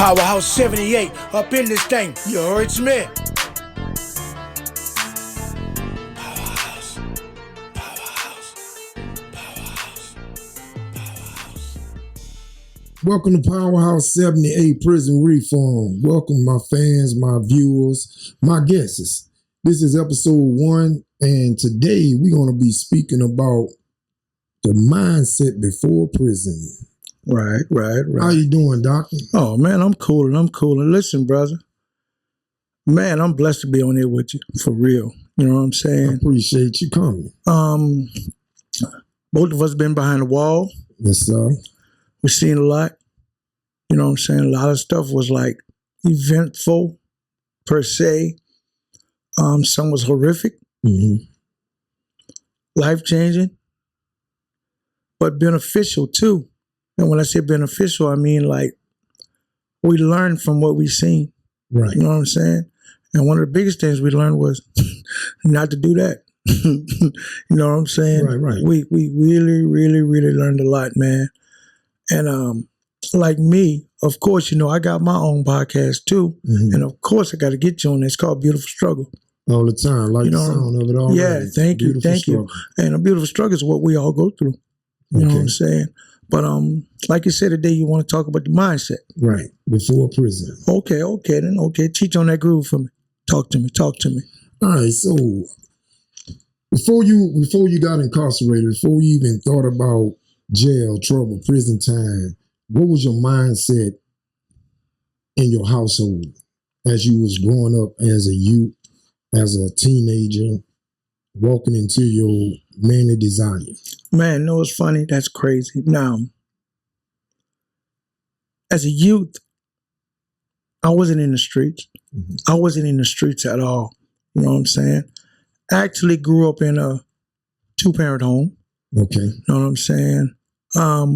Powerhouse 78 up in this thing. You heard me? Powerhouse. Welcome to Powerhouse 78 Prison Reform. Welcome my fans, my viewers, my guests. This is episode 1, and today we're going to be speaking about the mindset before prison. Right. How you doing, doctor? Oh, man, I'm cool. Listen, brother. Man, I'm blessed to be on here with you, for real. You know what I'm I saying? appreciate you coming. Both of us been behind the wall. Yes, sir. We've seen a lot. You know what I'm saying? A lot of stuff was like eventful, per se. Some was horrific, life-changing, but beneficial, too. And when I say beneficial, I mean like we learned from what we seen. Right. You know what I'm saying? And one of the biggest things we learned was not to do that. You know what I'm saying? Right. We really learned a lot, man. And like me, of course, you know, I got my own podcast too. And of course I got to get you on it. It's called Beautiful Struggle. All the time. Like You the know, sound of it all. Yeah, thank you. And a beautiful struggle is what we all go through. You know what I'm saying? But like you said today, you want to talk about the mindset. Right. Before prison. Okay. Teach on that groove for me. Talk to me. All right, so before you got incarcerated, before you even thought about jail, trouble, prison time, what was your mindset in your household as you was growing up as a youth, as a teenager, walking into your manly desire? Man, no, it's funny. That's crazy. Now, as a youth, I wasn't in the streets. I wasn't in the streets at all. You know what I'm saying? I actually grew up in a 2-parent home. Okay. You know what I'm saying? I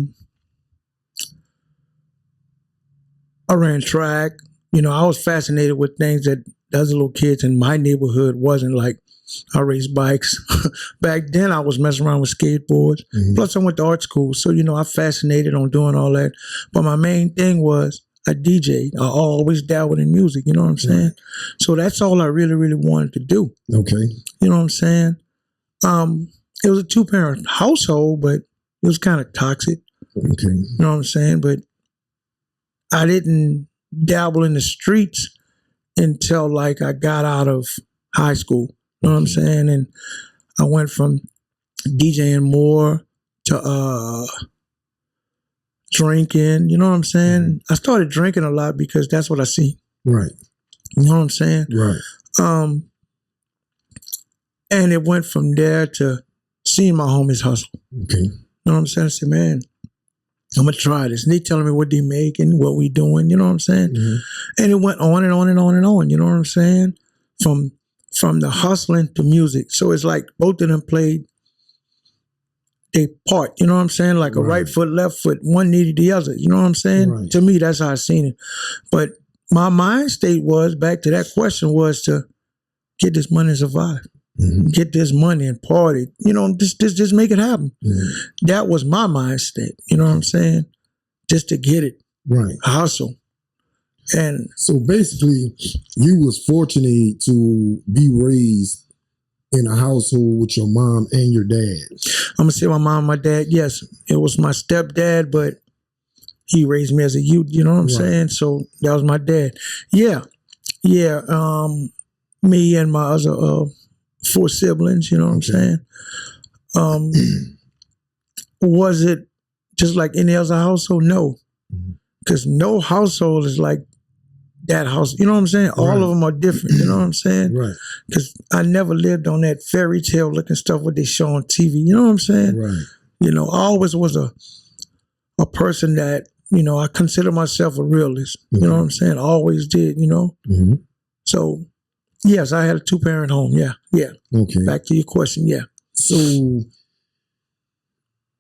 ran track. You know, I was fascinated with things that the other little kids in my neighborhood wasn't. Like, I raced bikes. Back then, I was messing around with skateboards. Plus, I went to art school. So, you know, I fascinated on doing all that. But my main thing was I DJ. I always dabbled in music. You know what I'm saying? So that's all I really wanted to do. Okay. You know what I'm saying? It was a 2-parent household, but it was kind of toxic. Okay. You know what I'm saying? But I didn't dabble in the streets until like I got out of high school. You know what I'm saying? And I went from DJing more to drinking. You know what I'm saying? I started drinking a lot because that's what I see. Right. You know what I'm saying? Right. And it went from there to seeing my homies hustle. Okay. You know what I'm saying? I said, man, I'm going to try this. And they telling me what they making, what we doing, you know what I'm saying? And it went on and on and on and on, you know what I'm saying? From the hustling to music. So it's like both of them played a part, you know what I'm saying? Like a right foot, left foot, one needed the other, you know what I'm saying? Right. To me, that's how I seen it. But my mind state was, back to that question, was to get this money and survive. Get this money and party, you know, just make it happen. That was my mind state, you know what I'm saying? Just to get it. Right. Hustle. And so basically, you was fortunate to be raised in a household with your mom and your dad. I'm going to say my mom and my dad, yes. It was my stepdad, but he raised me as a youth, you know what I'm saying? So that was my dad. Yeah. Me and my other 4 siblings, you know what I'm saying? Was it just like any other household? No. Because no household is like that house. You know what I'm saying? All of them are different. You know what I'm saying? Right. Because I never lived on that fairy tale looking stuff what they show on TV. You know what I'm saying? Right. You know, I always was a person that, you know, I consider myself a realist. You know what I'm saying? I always did, you know? So, yes, I had a 2-parent home. Yeah. Okay. Back to your question. Yeah. So,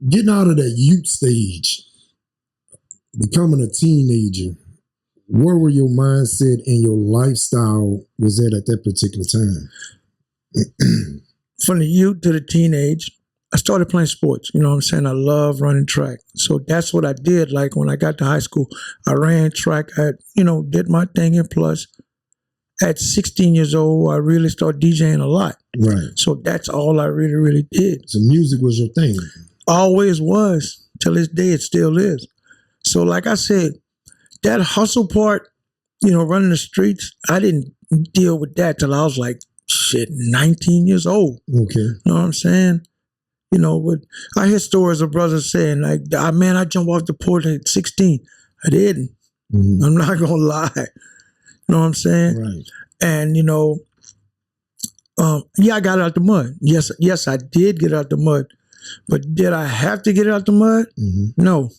getting out of that youth stage, becoming a teenager, where were your mindset and your lifestyle was at that particular time? From the youth to the teenage, I started playing sports. You know what I'm saying? I love running track. So that's what I did. Like when I got to high school, I ran track. I, did my thing. And plus, at 16 years old, I really started DJing a lot. Right. So that's all I really, really did. So music was your thing. Always was. Till this day, it still is. So like I said, that hustle part, running the streets, I didn't deal with that till I was like, 19 years old. Okay. You know what I'm saying? But I hear stories of brothers saying, like, I jumped off the porch at 16. I didn't. Mm-hmm. I'm not going to lie. You know what I'm saying? Right. And, I got out the mud. Yes, I did get out the mud. But did I have to get out the mud? Mm-hmm. No.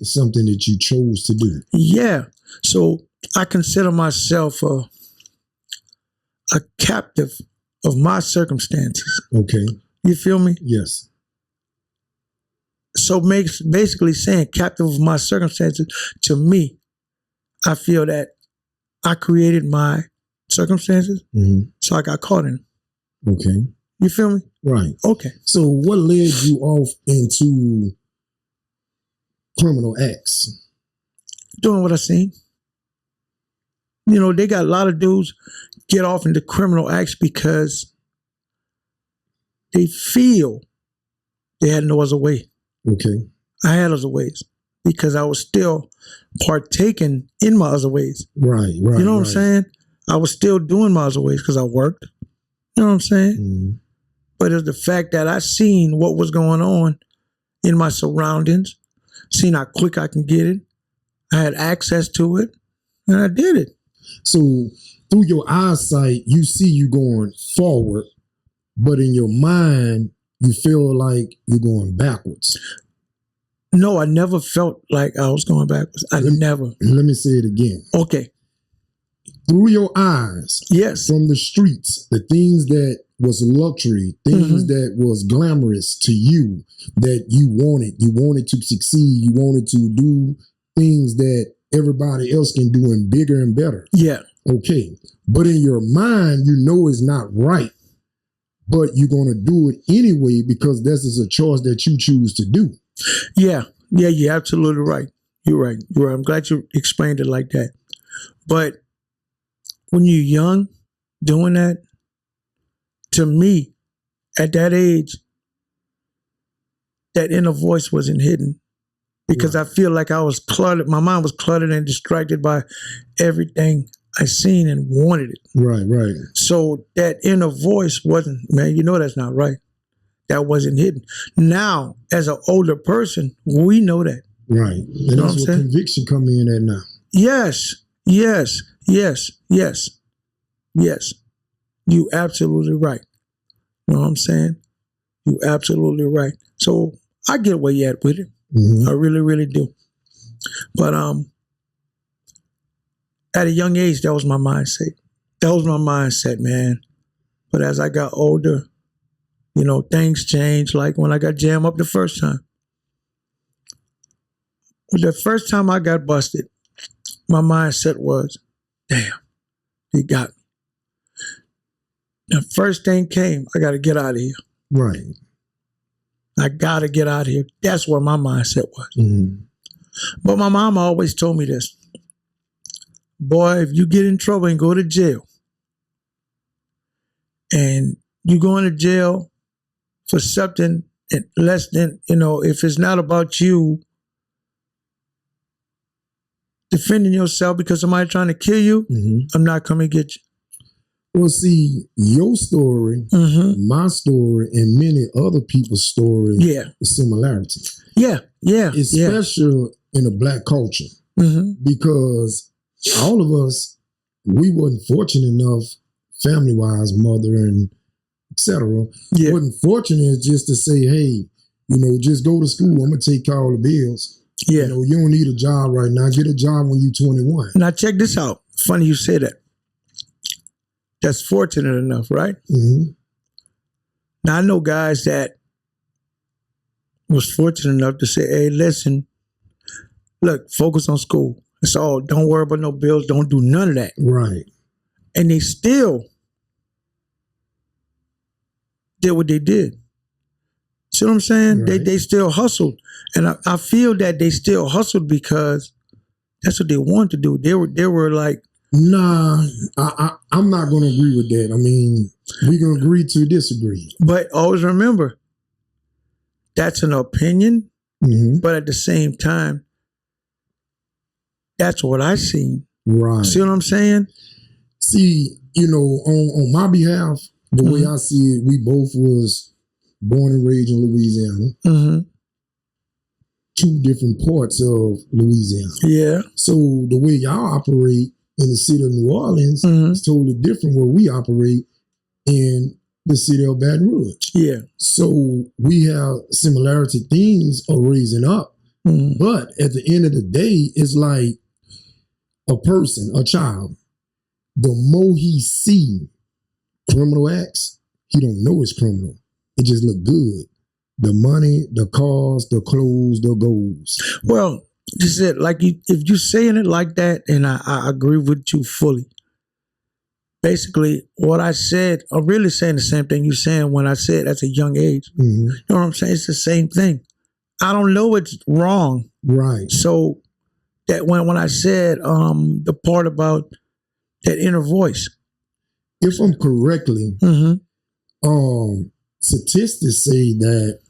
It's something that you chose to do. Yeah. So I consider myself a captive of my circumstances. Okay. You feel me? Yes. So basically saying captive of my circumstances, to me, I feel that I created my circumstances, so I got caught in them. Okay. You feel me? Right. Okay. So what led you off into criminal acts? Doing what I seen. They got a lot of dudes get off into criminal acts because they feel they had no other way. Okay. I had other ways because I was still partaking in my other ways. Right. You know what I'm saying? I was still doing my other ways because I worked. You know what I'm saying? Mm-hmm. But it's the fact that I seen what was going on in my surroundings, seen how quick I can get it. I had access to it, and I did it. So through your eyesight, you see you going forward, but in your mind, you feel like you're going backwards. No, I never felt like I was going backwards. Never. Let me say it again. Okay. Through your eyes, yes, from the streets, the things that was luxury, things that was glamorous to you, that you wanted to succeed, you wanted to do things that everybody else can do and bigger and better. Yeah. Okay. But in your mind, you know it's not right, but you're going to do it anyway because this is a choice that you choose to do. Yeah. Yeah, you're absolutely right. You're right. I'm glad you explained it like that. But when you're young, doing that, to me, at that age, that inner voice wasn't hidden because I feel like I was cluttered. My mind was cluttered and distracted by everything I seen and wanted it. Right. So that inner voice wasn't, man, that's not right. That wasn't hidden. Now, as an older person, we know that. Right. And that's what conviction come in at now. Yes. You absolutely right. You know what I'm saying? You absolutely right. So I get where you at with it. I really, really do. But at a young age, that was my mindset. Man. But as I got older, things changed. Like when I got jammed up the first time. The first time I got busted, my mindset was, damn, he got me. The first thing came, I got to get out of here. Right. I got to get out of here. That's where my mindset was. But my mama always told me this. Boy, if you get in trouble and go to jail, and you go into jail for something less than, if it's not about you defending yourself because somebody trying to kill you, I'm not coming to get you. Well, see, your story, my story, and many other people's story is similarity. Yeah. Especially in a black culture. Because all of us, we wasn't fortunate enough, family-wise, mother and etc. Wasn't fortunate just to say, hey, just go to school. I'm going to take care of all the bills. Yeah. You don't need a job right now. Get a job when you're 21. Now, check this out. Funny you say that. That's fortunate enough, right? Now, I know guys that was fortunate enough to say, hey, listen, look, focus on school. That's all. Don't worry about no bills. Don't do none of that. Right. And they still did what they did. See what I'm saying? Right. They still hustled. And I feel that they still hustled because that's what they wanted to do. They were like, Nah, I'm not going to agree with that. I mean, we can agree to disagree. but always remember, that's an opinion, Mm-hmm. but at the same time, that's what I seen. Right. See what I'm saying? See, you know, on my behalf, the way Mm-hmm. I see it, we both was born and raised in Louisiana, Mm-hmm. two different parts of Louisiana. Yeah. So the way y'all operate in the city of New Orleans Mhm. is totally different where we operate in the city of Baton Rouge. Yeah. So we have similarity themes of raising up, Mhm. but at the end of the day, it's like a person, a child, the more he see criminal acts, he don't know it's criminal. It just look good. The money, the cars, the clothes, the goals. Well, just it like if you saying it like that, and I agree with you fully. Basically, what I said, I'm really saying the same thing you're saying when I said at a young age. Mhm. You know what I'm saying? It's the same thing. I don't know it's wrong. Right. So that when I said the part about that inner voice. If I'm correctly, Mm-hmm. statistics say that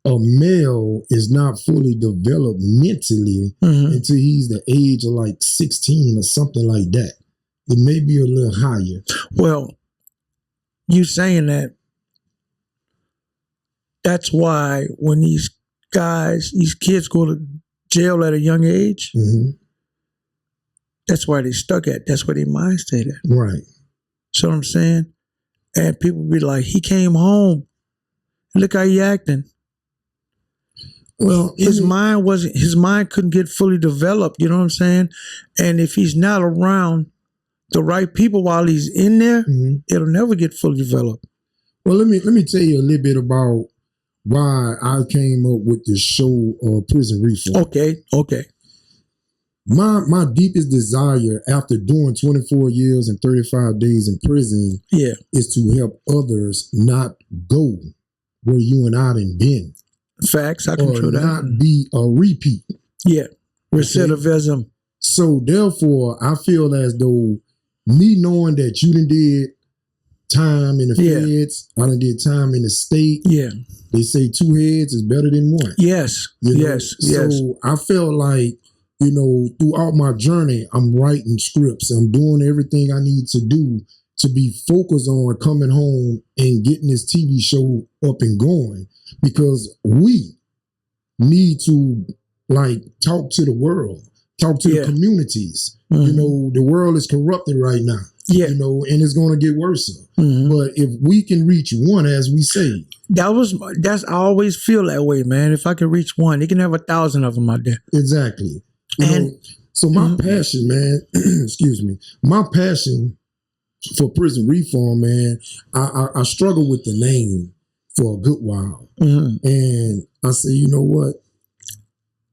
a male is not fully developed mentally Mm-hmm. until he's the age of like 16 or something like that. It may be a little higher. Well, you saying that, that's why when these kids go to jail at a young age, Mm-hmm. that's where they stuck at. That's where their mind stayed at. Right. See what I'm saying? And people be like, he came home. Look how he acting. Well, His mind couldn't get fully developed, you know what I'm saying? And if he's not around the right people while he's in there, Mhm. it'll never get fully developed. Well, let me tell you a little bit about why I came up with the show Prison Reform. Okay. My deepest desire after doing 24 years and 35 days in prison Yeah. is to help others not go where you and I done been, Facts, I can or true that. not be a repeat. Yeah. Recidivism. So therefore, I feel as though me knowing that you done did time in the Yeah. feds, I done did time in the state. Yeah. They say two heads is better than one. Yes. You know? Yes. Yes. So I felt like, you know, throughout my journey, I'm writing scripts. I'm doing everything I need to do to be focused on coming home and getting this TV show up and going, because we need to like talk to the world, talk to Yeah. the communities. Mhm. You know, the world is corrupted right now. Yeah. You know, and it's going to get worse. Mhm. But if we can reach one, as we say, I always feel that way, man. If I could reach one, they can have 1,000 of them out there. exactly. You And- know, so my Mhm. passion, man, excuse me, my passion for prison reform, man, I struggle with the name for a good while. Mhm. And I say, you know what?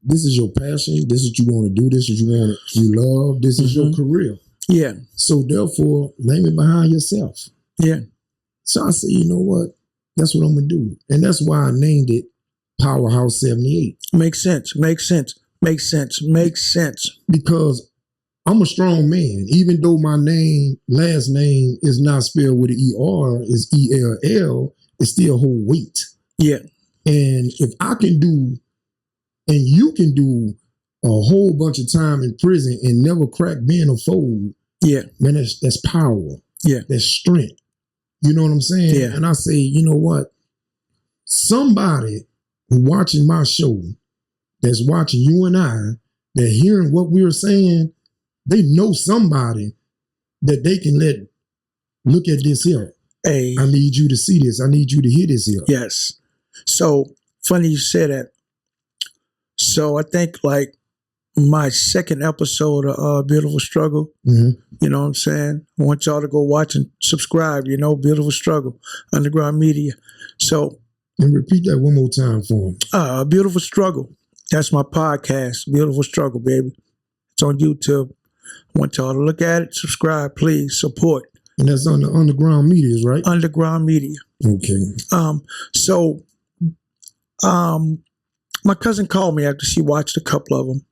This is your passion. This is what you want to do. This is what you love. This is your Mhm. career. Yeah. So therefore, name it behind yourself. Yeah. So I say, you know what? That's what I'm going to do. And that's why I named it Powerhouse 78. Makes sense. Makes sense. Makes sense. Makes sense. Because I'm a strong man. Even though my last name is not spelled with an ER, it's ELL, it still hold weight. Yeah. And if I can do, and you can do a whole bunch of time in prison and never crack being a fold, Yeah. man, that's power. Yeah. That's strength. You know what I'm saying? Yeah. And I say, you know what? Somebody who watching my show, that's watching you and I, that hearing what we're saying, they know somebody that they can look at this here. Hey. I need you to see this. I need you to hear this here. Yes. So funny you say that. So I think like my second episode of Beautiful Struggle, Mm-hmm. you know what I'm saying? I want y'all to go watch and subscribe, you know, Beautiful Struggle, Underground Media. So And repeat that one more time for them. Beautiful Struggle. That's my podcast, Beautiful Struggle, baby. It's on YouTube. I want y'all to look at it, subscribe, please, support. And that's on the Underground Medias, right? Underground Media. Okay. So my cousin called me after she watched a couple of them.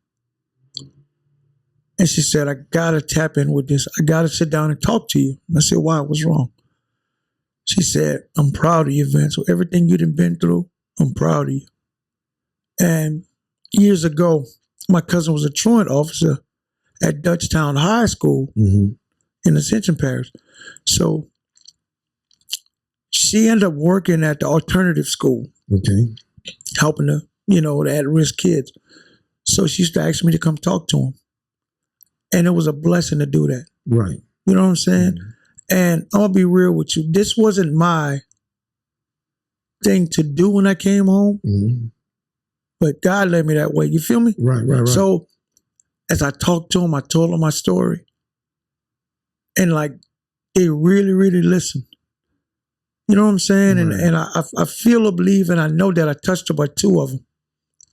And she said, I got to tap in with this. I got to sit down and talk to you. And I said, why? What's wrong? She said, I'm proud of you, Vince. So everything you done been through, I'm proud of you. And years ago, my cousin was a truant officer at Dutchtown High School in Ascension Parish. So she ended up working at the alternative school. Okay. Helping the, the at-risk kids. So she used to ask me to come talk to him. And it was a blessing to do that. Right. You know what I'm saying? And I'm going to be real with you. This wasn't my thing to do when I came home. But God led me that way. You feel me? Right. So as I talked to him, I told him my story. And like, they really, really listened. You know what I'm saying? Right. And I feel or believe, and I know that I touched about 2 of them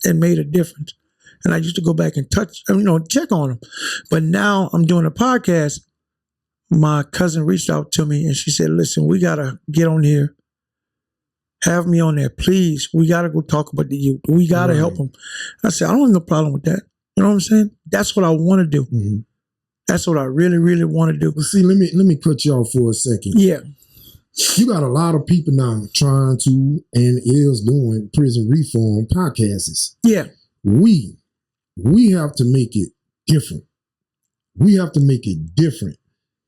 and made a difference. And I used to go back and check on them. But now I'm doing a podcast. My cousin reached out to me and she said, listen, we got to get on here. Have me on there, please. We got to go talk about the youth. We got to help them. I said, I don't have no problem with that. You know what I'm saying? That's what I want to do. That's what I really, really want to do. Well, see, let me cut you off for a second. Yeah. You got a lot of people now trying to and is doing prison reform podcasts. Yeah. We have to make it different. We have to make it different.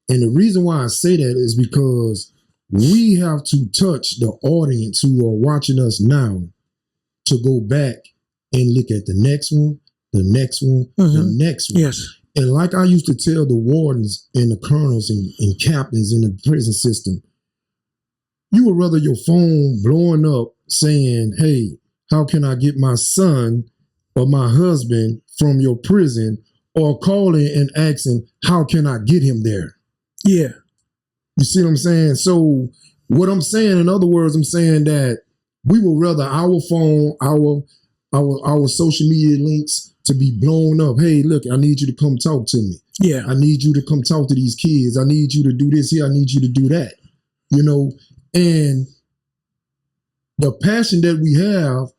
And the reason why I say that is because we have to touch the audience who are watching us now to go back and look at the next one, the next one, the next one. Yes. And like I used to tell the wardens and the colonels and captains in the prison system, you would rather your phone blowing up saying, hey, how can I get my son or my husband from your prison, or calling and asking, how can I get him there? Yeah. You see what I'm saying? So what I'm saying, in other words, I'm saying that we would rather our phone, our social media links to be blown up. Hey, look, I need you to come talk to me. Yeah. I need you to come talk to these kids. I need you to do this here. I need you to do that. And the passion that we have,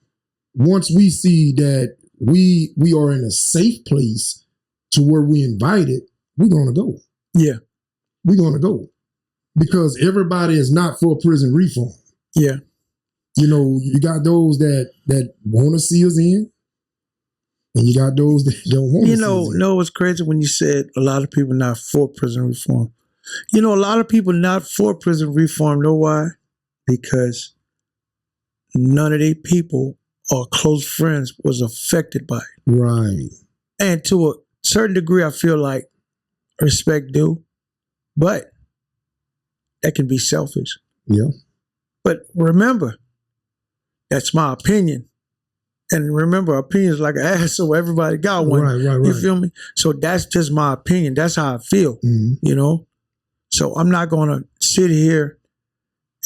once we see that we are in a safe place to where we invited, we're going to go. Yeah. We're going to go. Because everybody is not for prison reform. Yeah. You got those that want to see us in, and you got those that don't want to see us in. It's crazy when you said a lot of people not for prison reform. A lot of people not for prison reform, know why? Because none of their people or close friends was affected by it. Right. And to a certain degree, I feel like respect due, but that can be selfish. Yeah. But remember, that's my opinion. And remember, opinion is like an ass, so everybody got one. Right. You feel me? So that's just my opinion. That's how I feel, So I'm not going to sit here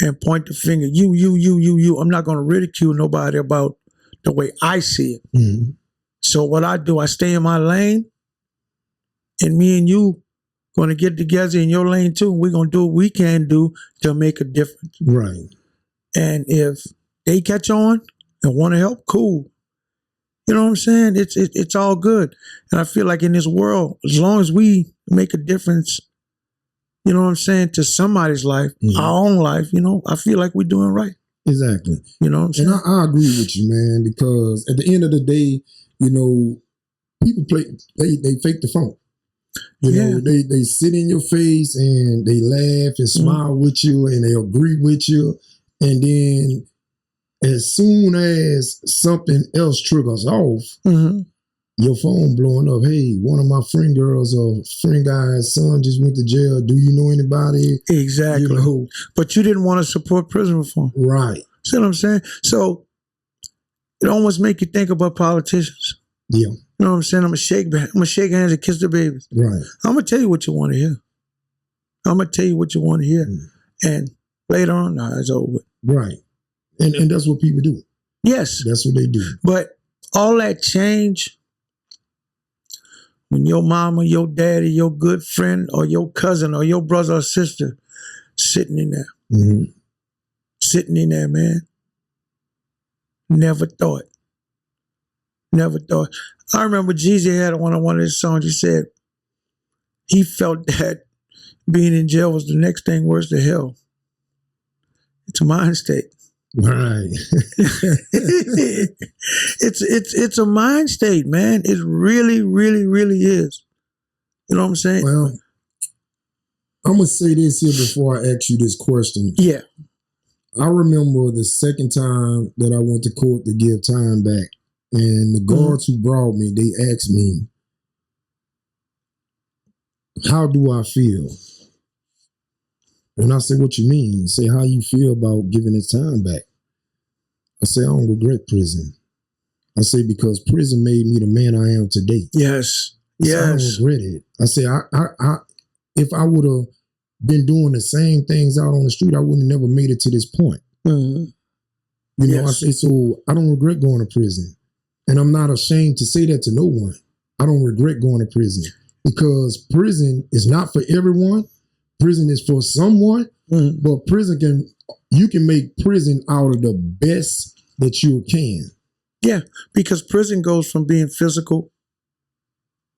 and point the finger, you. I'm not going to ridicule nobody about the way I see it. So what I do, I stay in my lane, and me and you going to get together in your lane too. And we're going to do what we can do to make a difference. Right. And if they catch on and want to help, cool. You know what I'm saying? It's all good. And I feel like in this world, as long as we make a difference, you know what I'm saying, to somebody's life, our own life, I feel like we're doing right. Exactly. You know what I'm saying? And I agree with you, man, because at the end of the day, people they fake the funk. They sit in your face and they laugh and smile with you and they agree with you. And then as soon as something else triggers off, your phone blowing up. Hey, one of my friend girls or friend guy's son just went to jail. Do you know anybody? Exactly. But you didn't want to support prison reform. Right. See what I'm saying? So it almost make you think about politicians. Yeah. You know what I'm saying? I'm gonna shake hands and kiss the babies. Right. I'm gonna tell you what you want to hear. And later on, it's over with. Right. And that's what people do. Yes. That's what they do. But all that change when your mama, your daddy, your good friend, or your cousin, or your brother or sister sitting in there, sitting in there, man. Never thought. Never thought. I remember Jeezy had on one of his songs, he said he felt that being in jail was the next thing worse than hell. It's a mind state. Right. It's a mind state, man. It really, really, really is. You know what I'm saying? Well, I'm going to say this here before I ask you this question. Yeah. I remember the second time that I went to court to give time back, and the guards who brought me, they asked me, how do I feel? And I said, what you mean? Say, how you feel about giving his time back? I say, I don't regret prison. I say, because prison made me the man I am today. Yes. So I don't regret it. I say, I if I would have been doing the same things out on the street, I would have never made it to this point. Mm-hmm. You know, I say, so I don't regret going to prison. And I'm not ashamed to say that to no one. I don't regret going to prison, because prison is not for everyone. Prison is for someone, but you can make prison out of the best that you can. Yeah, because prison goes from being physical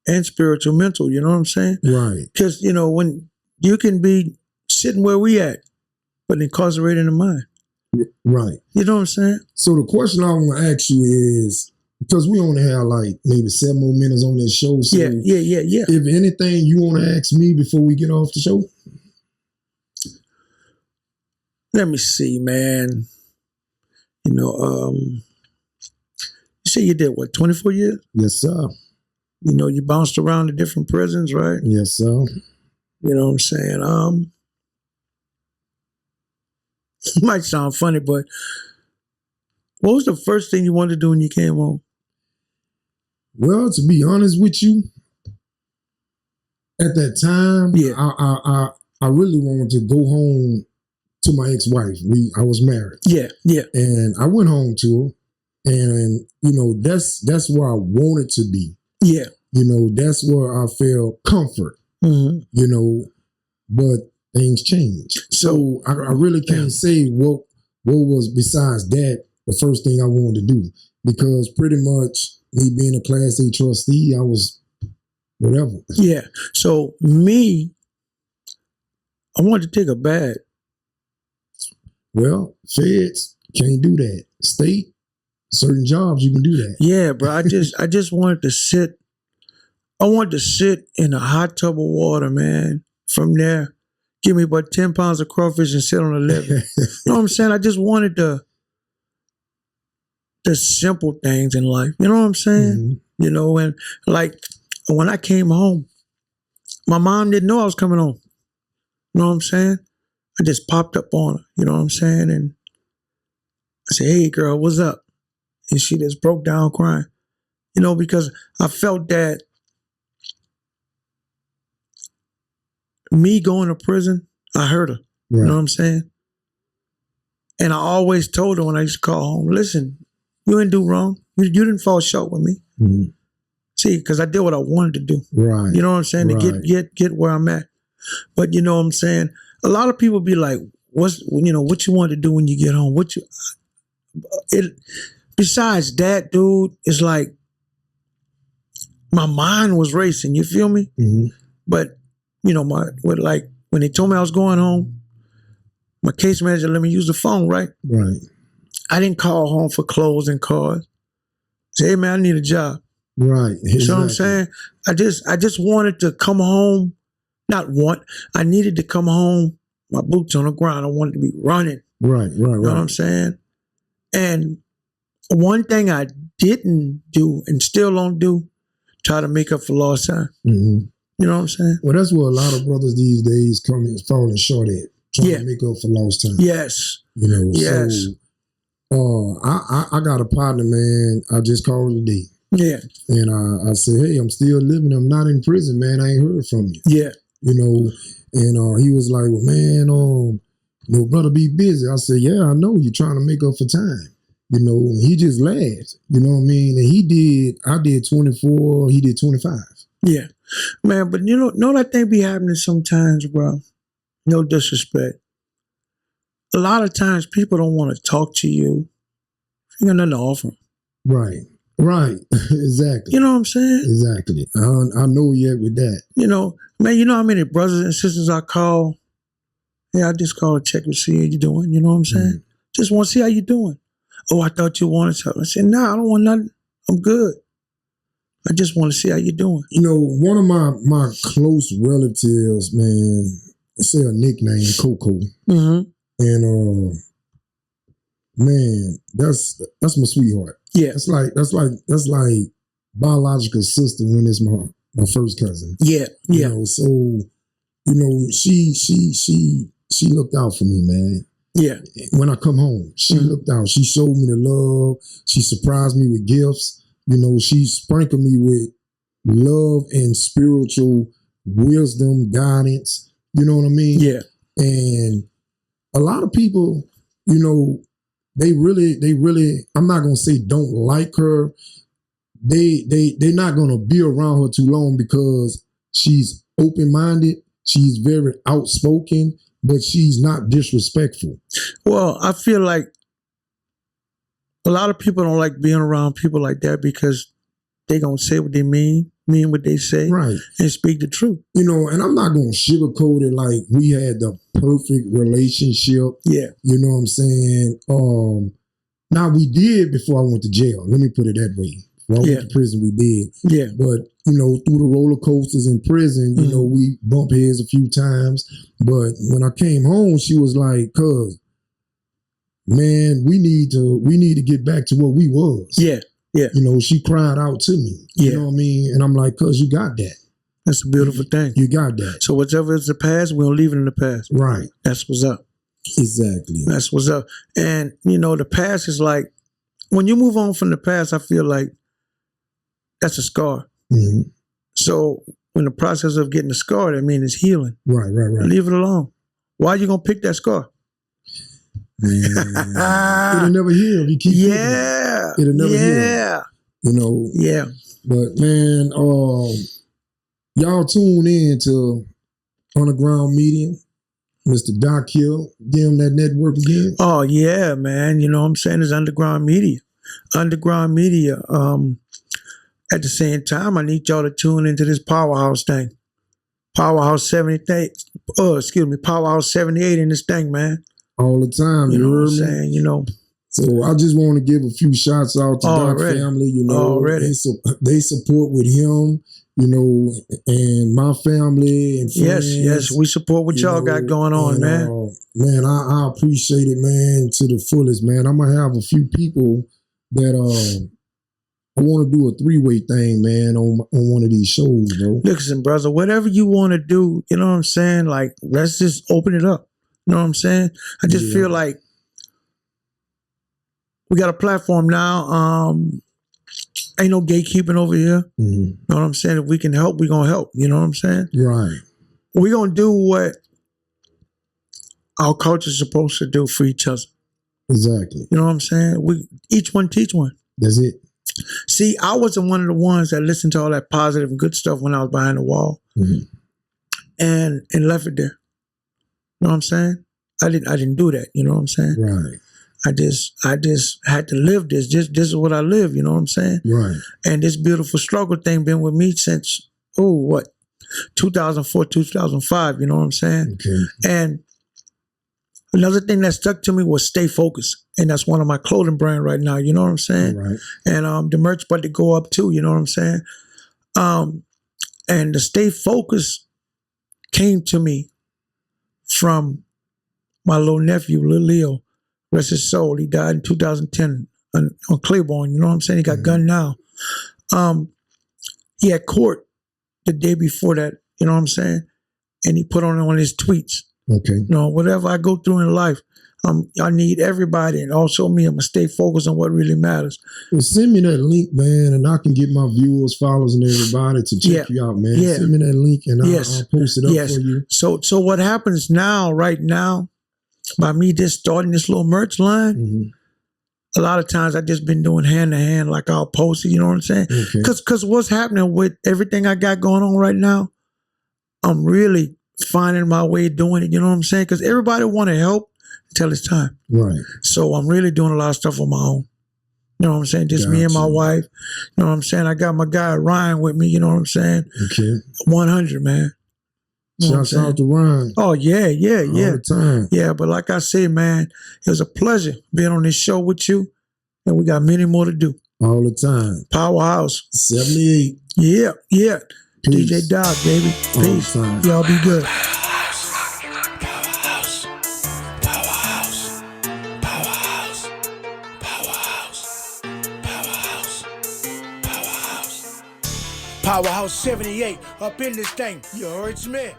and spiritual, mental, you know what I'm saying? Right. Because, you know, when you can be sitting where we at, but incarcerated in the mind. Right. You know what I'm saying? So the question I want to ask you is, because we only have like maybe 7 more minutes on this show. So yeah. If anything you want to ask me before we get off the show? Let me see, man. You know, you say you did what, 24 years? Yes, sir. You know, you bounced around the different prisons, right? Yes, sir. You know what I'm saying? It might sound funny, but what was the first thing you wanted to do when you came home? Well, to be honest with you, at that time, I really wanted to go home to my ex-wife. I was married. Yeah. And I went home to her, and you know, that's where I wanted to be. Yeah. You know, that's where I felt comfort. Mm-hmm. You know, but things change. So I really can't say what was besides that the first thing I wanted to do, because pretty much me being a Class A trustee, I was whatever. Yeah. So me, I wanted to take a bag. Well, feds can't do that. State, certain jobs you can do that. Yeah, bro. I just wanted to sit. I wanted to sit in a hot tub of water, man. From there, give me about 10 pounds of crawfish and sit on the levee. You know what I'm saying? I just wanted the simple things in life. You know what I'm saying? Mm-hmm. You know, and like when I came home, my mom didn't know I was coming home. You know what I'm saying? I just popped up on her. You know what I'm saying? And I said, "Hey, girl, what's up?" And she just broke down crying. You know, because I felt that me going to prison, I hurt her. Right. You know what I'm saying? And I always told her when I used to call home, listen, you didn't do wrong. You didn't fall short with me. Mm-hmm. See, because I did what I wanted to do. Right. You know what I'm saying? Right. To get where I'm at. But you know what I'm saying? A lot of people be like, what you want to do when you get home? Besides that, dude, it's like my mind was racing, you feel me? Mm-hmm. But you know, when they told me I was going home, my case manager let me use the phone, right? Right. I didn't call home for clothes and cars. Say, hey man, I need a job. Right. Exactly. You know what I'm saying? I just wanted to come home. I needed to come home, my boots on the ground. I wanted to be running. Right. You know what I'm saying? And one thing I didn't do and still don't do, try to make up for lost time. Mm-hmm. You know what I'm saying? Well, that's what a lot of brothers these days falling short at, trying to make up for lost time. Yes. You know, yes. So I got a partner, man. I just called today. Yeah. And I said, hey, I'm still living. I'm not in prison, man. I ain't heard from you. Yeah. You know, and he was like, well, man, brother, be busy. I said, yeah, I know you're trying to make up for time. You know, and he just laughed. You know what I mean? And I did 24, he did 25. Yeah. Man, but you know that thing be happening sometimes, bro. No disrespect. a lot of times people don't want to talk to you. You got nothing to offer. Right. Exactly. You know what I'm saying? Exactly. I know you with that. You know, man, you know how many brothers and sisters I call? Yeah, I just call to check and see how you doing. You know what I'm saying? Just want to see how you doing. Oh, I thought you wanted something. I said, nah, I don't want nothing. I'm good. I just want to see how you doing. You know, one of my close relatives, man, say a nickname, Coco. Mm-hmm. And man, that's my sweetheart. Yeah. That's like biological sister when it's my first cousin. Yeah. You Yeah. know, so you know, she looked out for me, man. Yeah. When I come home, she looked out. She showed me the love. She surprised me with gifts. You know, she sprinkled me with love and spiritual wisdom, guidance. You know what I mean? Yeah. And a lot of people, you know, they really, I'm not gonna say don't like her. They're not gonna be around her too long because she's open-minded, she's very outspoken, but she's not disrespectful. Well, I feel like a lot of people don't like being around people like that because they gonna say what they mean what they say, Right. and speak the truth. You know, and I'm not gonna sugarcoat it like we had the perfect relationship. Yeah. You know what I'm saying? Now we did before I went to jail. Let me put it that way. When I went to prison, we did. Yeah. But, you know, through the roller coasters in prison, you know, we bumped heads a few times. But when I came home, she was like, cuz, man, we need to get back to what we was. Yeah. Yeah. You know, she cried out to me. You know what I mean? And I'm like, cuz, you got that. That's a beautiful thing. You got that. So whatever is the past, we'll leave it in the past. Right. That's what's up. Exactly. That's what's up. And, you know, the past is like, when you move on from the past, I feel like that's a scar. Mm-hmm. So in the process of getting the scar, that means it's healing. Right. Leave it alone. Why are you going to pick that scar? It'll never heal if you keep picking it. It'll never heal. You know? Yeah. But man, y'all tune in to Underground Media. Mr. Doc Hill, give him that network again. Oh, yeah, man. You know what I'm saying? It's Underground Media. Underground Media. At the same time, I need y'all to tune into this Powerhouse thing. Powerhouse 78. Powerhouse 78 in this thing, man. All the time, You know what I'm heard me? saying? You know. So I just want to give a few shots out to Doc family. You know, they support with him. You know, and my family and friends. Yes, we support what y'all got going on, and, man. Man, I appreciate it, man, to the fullest, man. I'm gonna have a few people that I want to do a 3-way thing, man, on one of these shows, bro. Listen, brother, whatever you want to do, you know what I'm saying? Like, let's just open it up. You know what I'm saying? I just feel like we got a platform now. Ain't no gatekeeping over here. You know what I'm saying? If we can help, we're going to help. You know what I'm saying? Right. We're going to do what our culture's supposed to do for each other. Exactly. You know what I'm saying? We each one teach one. That's it. See, I wasn't one of the ones that listened to all that positive and good stuff when I was behind the wall and left it there. You know what I'm saying? I didn't do that. You know what I'm saying? Right. I just had to live this. This is what I live. You know what I'm saying? Right. And this beautiful struggle thing been with me since 2004, 2005. You know what I'm saying? Okay. And another thing that stuck to me was stay focused, and that's one of my clothing brand right now. You know what I'm saying? Right. And the merch about to go up too. You know what I'm saying? And the stay focused came to me from my little nephew, Lil Leo. Rest his soul. He died in 2010 on Claiborne. You know what I'm saying? He got gunned now. He had court the day before that. You know what I'm saying? And he put on one of his tweets. Okay. You know, whatever I go through in life, I need everybody, and also me. I'm gonna stay focused on what really matters. Well, send me that link, man, and I can get my viewers, followers, and everybody to check you out, man. Yeah. Send me that link, and I'll post it up for you. So what happens now, right now, by me just starting this little merch line, a lot of times I just been doing hand to hand, like I'll post it. You know what I'm saying? Because what's happening with everything I got going on right now, I'm really finding my way doing it. You know what I'm saying? Because everybody want to help, until it's time. Right. So I'm really doing a lot of stuff on my own. You know what I'm saying? Just me and my Gotcha. wife. You know what I'm saying? I got my guy Ryan with me. You know what I'm saying? Okay. 100, man. You know what I'm Shouts out saying? to Ryan. Oh, yeah. All the time. Yeah, but like I said, man, it was a pleasure being on this show with you. And we got many more to do. All the time. Powerhouse. 78. Yeah. Peace. DJ Dog, baby. All the Peace. time. Y'all be good. Powerhouse. Powerhouse. Powerhouse. Powerhouse. Powerhouse. Powerhouse. Powerhouse 78 up in this thing. You heard Smith.